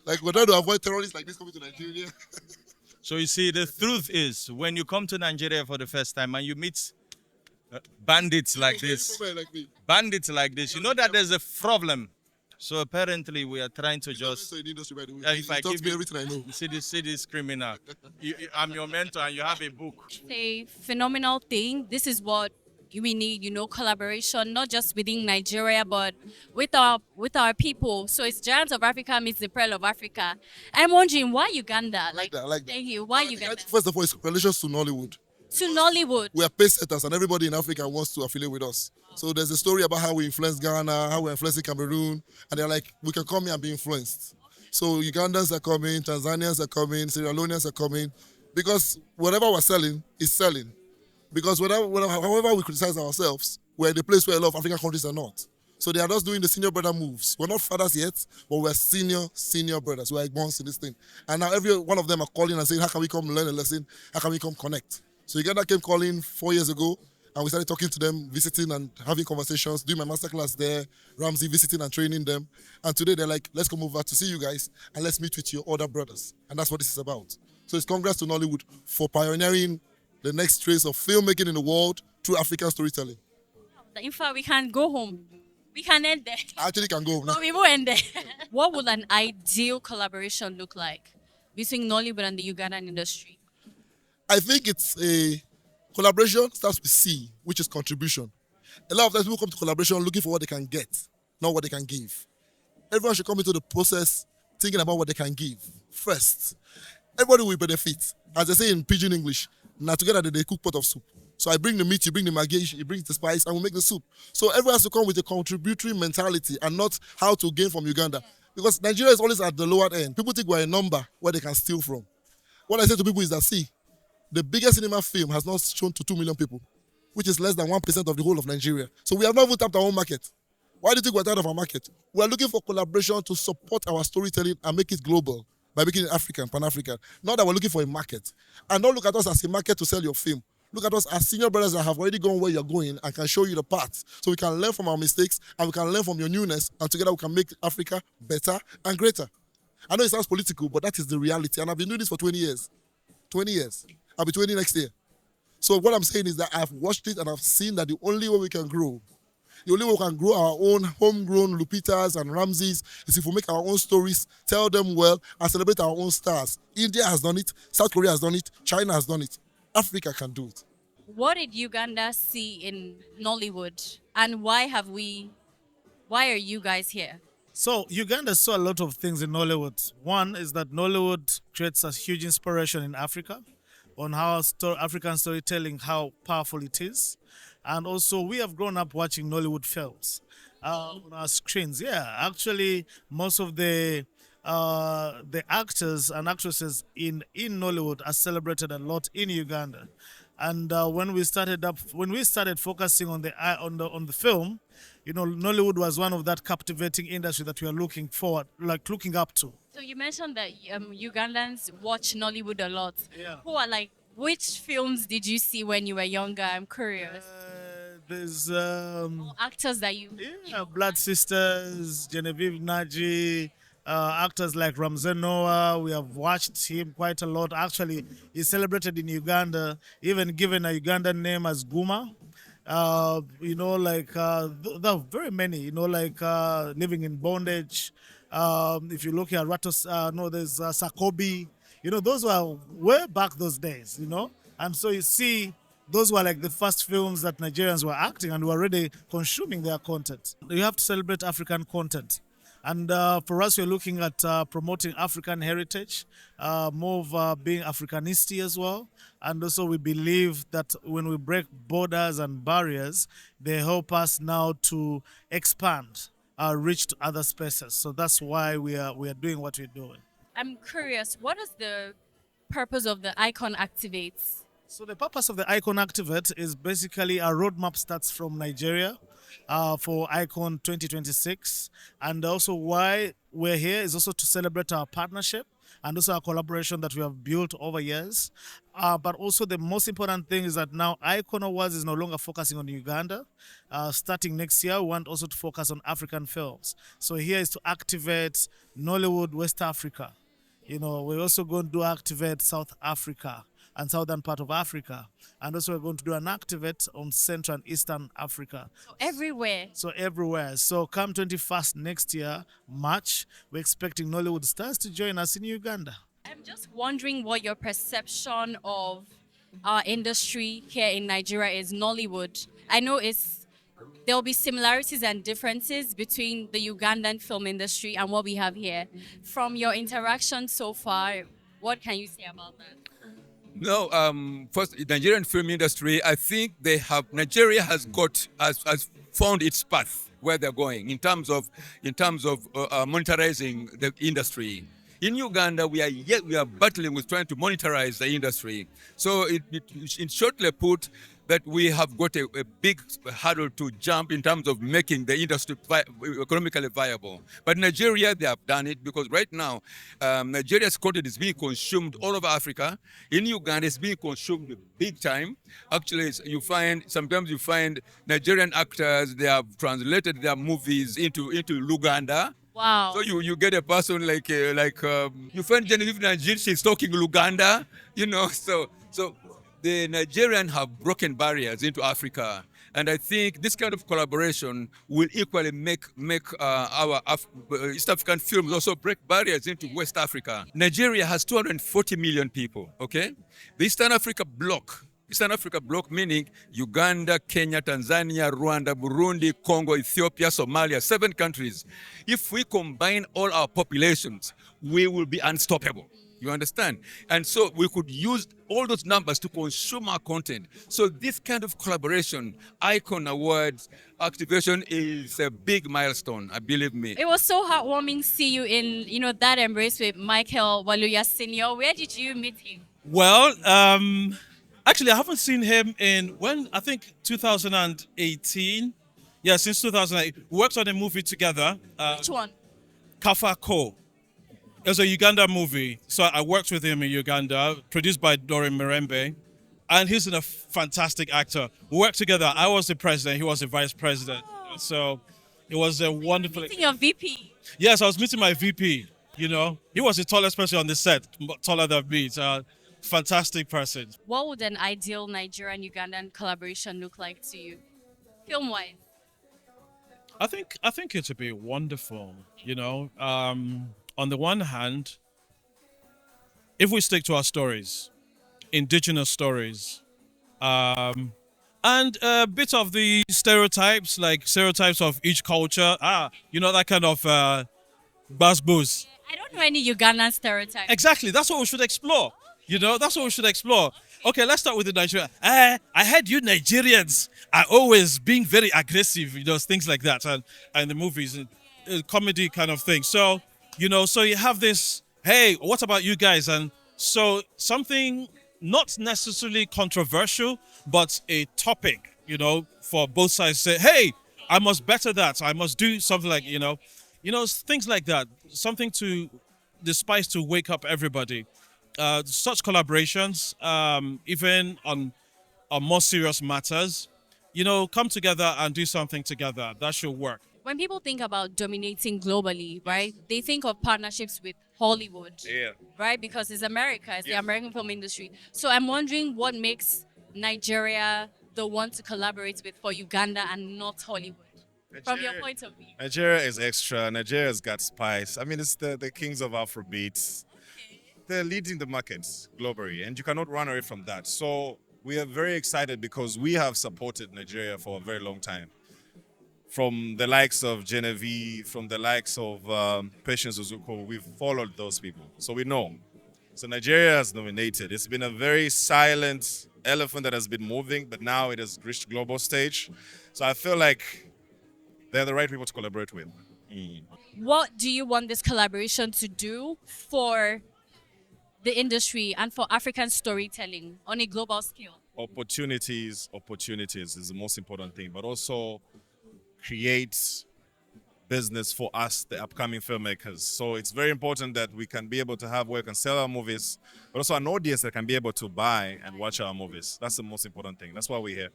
Like we're trying to avoid terrorists like this coming to Nigeria. So you see, the truth is, when you come to Nigeria for the first time and you meet bandits like this, Like me. you know that there's a problem. So apparently we are trying to So just. in the industry, by the way. If I Taught give me you everything I know. see this criminal, I'm your mentor and you have a book. A phenomenal thing. This is what we need, collaboration, not just within Nigeria, but with our people. So it's Giants of Africa meets the Pearl of Africa. I'm wondering why Uganda? I like that. Thank you. Why I think Uganda? first of all, it's relations to Nollywood. To Nollywood. We are pace setters and everybody in Africa wants to affiliate with us. So there's a story about how we influenced Ghana, how we're influencing Cameroon, and they're like, we can come here and be influenced. So Ugandans are coming, Tanzanians are coming, Sierra Leoneans are coming, because whatever we're selling is selling. Because however we criticize ourselves, we're in the place where a lot of African countries are not. So they are just doing the senior brother moves. We're not fathers yet, but we're senior brothers. We're bonds in this thing. And now every one of them are calling and saying, how can we come learn a lesson? How can we come connect? So Uganda came calling 4 years ago, and we started talking to them, visiting and having conversations, doing my masterclass there, Ramsey visiting and training them. And today they're like, let's come over to see you guys and let's meet with your other brothers. And that's what this is about. So it's congrats to Nollywood for pioneering the next phase of filmmaking in the world through African storytelling. In fact, we can go home. We can end there. I actually can go. But we will end there. What would an ideal collaboration look like between Nollywood and the Ugandan industry? I think it's a collaboration starts with C, which is contribution. A lot of times people come to collaboration looking for what they can get, not what they can give. Everyone should come into the process thinking about what they can give first. Everybody will benefit. As they say in pidgin English, now together they cook pot of soup. So I bring the meat, you bring the maggi, you bring the spice, and we make the soup. So everyone has to come with a contributory mentality and not how to gain from Uganda. Because Nigeria is always at the lower end. People think we're a number where they can steal from. What I say to people is that, see, the biggest cinema film has not shown to 2 million people, which is less than 1% of the whole of Nigeria. So we have not even tapped our own market. Why do you think we're tired of our market? We're looking for collaboration to support our storytelling and make it global by making it African, Pan-African. Not that we're looking for a market. And don't look at us as a market to sell your film. Look at us as senior brothers that have already gone where you're going and can show you the path. So we can learn from our mistakes and we can learn from your newness, and together we can make Africa better and greater. I know it sounds political, but that is the reality. And I've been doing this for 20 years. 20 years. I'll be 20 next year. So what I'm saying is that I've watched it and I've seen that the only way we can grow, the only way we can grow our own homegrown Lupitas and Ramses is if we make our own stories, tell them well, and celebrate our own stars. India has done it, South Korea has done it, China has done it. Africa can do it. What did Uganda see in Nollywood, and why are you guys here? So Uganda saw a lot of things in Nollywood. One is that Nollywood creates a huge inspiration in Africa on how African storytelling, how powerful it is. And also we have grown up watching Nollywood films on our screens. Yeah, actually most of the actors and actresses in Nollywood are celebrated a lot in Uganda. And when we started focusing on the film, Nollywood was one of that captivating industry that we are looking up to. So you mentioned that Ugandans watch Nollywood a lot. Yeah. Which films did you see when you were younger? I'm curious. There's Actors that you... Blood Sisters, Genevieve Naji, actors like Ramsey Noah. We have watched him quite a lot. Actually, he's celebrated in Uganda, even given a Ugandan name as Guma. There are very many, Living in Bondage. If you look at there's Sakobi. Those were way back those days, And so you see, those were like the first films that Nigerians were acting and were already consuming their content. You have to celebrate African content. And for us, we're looking at promoting African heritage, more of being Africanistic as well. And also we believe that when we break borders and barriers, they help us now to expand our reach to other spaces. So that's why we are doing what we're doing. I'm curious, what is the purpose of the IKON Activate? So the purpose of the IKON Activate is basically a roadmap starts from Nigeria for IKON 2026. And also why we're here is also to celebrate our partnership and also a collaboration that we have built over years. But also the most important thing is that now IKON Awards is no longer focusing on Uganda. Starting next year, we want also to focus on African films. So here is to activate Nollywood West Africa. We're also going to activate South Africa and southern part of Africa. And also we're going to do an activate on Central and Eastern Africa. So everywhere. So everywhere. So come 21st next year, March, we're expecting Nollywood stars to join us in Uganda. I'm just wondering what your perception of our industry here in Nigeria is, Nollywood. I know there'll be similarities and differences between the Ugandan film industry and what we have here. From your interaction so far, what can you say about that? No, first, Nigerian film industry, I think Nigeria has found its path where they're going in terms of monetarizing the industry. In Uganda, we are battling with trying to monetize the industry. So in shortly put, that we have got a big hurdle to jump in terms of making the industry economically viable. But Nigeria, they have done it, because right now, Nigeria's content is being consumed all over Africa. In Uganda, it's being consumed big time. Actually, sometimes you find Nigerian actors, they have translated their movies into Luganda. Wow. So you get a person you find Genevieve Najid, she's talking Luganda, so the Nigerians have broken barriers into Africa, and I think this kind of collaboration will equally make our East African films also break barriers into West Africa. Nigeria has 240 million people, okay? The Eastern Africa bloc meaning Uganda, Kenya, Tanzania, Rwanda, Burundi, Congo, Ethiopia, Somalia, 7 countries. If we combine all our populations, we will be unstoppable. You understand? And so we could use all those numbers to consume our content. So this kind of collaboration, IKON Awards activation, is a big milestone, believe me. It was so heartwarming to see you in, that embrace with Michael Wawuyo Snr. Where did you meet him? Well, actually, I haven't seen him I think 2018. Yeah, since 2008. We worked on a movie together. Which one? Kafako. It was a Uganda movie. So I worked with him in Uganda, produced by Dorin Mirembe. And he's a fantastic actor. We worked together. I was the president, he was the vice president. Oh. So it was a wonderful... Meeting your VP? Yes, I was meeting my VP, He was the tallest person on the set, taller than me. Fantastic person. What would an ideal Nigerian-Ugandan collaboration look like to you, film-wise? I think it would be wonderful. On the one hand, if we stick to our stories, indigenous stories, and a bit of the stereotypes, like stereotypes of each culture, that kind of buzz. I don't know any Ugandan stereotypes. Exactly, that's what we should explore. That's what we should explore. Okay, let's start with the Nigerian. I heard you Nigerians are always being very aggressive, things like that, and the movies, comedy kind of thing. So, so you have this, hey, what about you guys? And so something not necessarily controversial, but a topic, for both sides say, hey, I must better that. I must do something like, things like that. Something to the spice to wake up everybody. Such collaborations, even on more serious matters, come together and do something together. That should work. When people think about dominating globally, right, they think of partnerships with Hollywood, right? Because it's America, it's the American film industry. So I'm wondering what makes Nigeria the one to collaborate with for Uganda and not Hollywood, from your point of view? Nigeria is extra. Nigeria's got spice. I mean, it's the kings of Afrobeats. They're leading the markets globally, and you cannot run away from that. So we are very excited because we have supported Nigeria for a very long time. From the likes of Genevieve, from the likes of Patience Ozuko, we've followed those people. So we know. So Nigeria has nominated. It's been a very silent elephant that has been moving, but now it has reached global stage. So I feel like they're the right people to collaborate with. What do you want this collaboration to do for the industry and for African storytelling on a global scale? Opportunities is the most important thing, but also create business for us, the upcoming filmmakers. So it's very important that we can be able to have where we can sell our movies, but also an audience that can be able to buy and watch our movies. That's the most important thing. That's why we're here.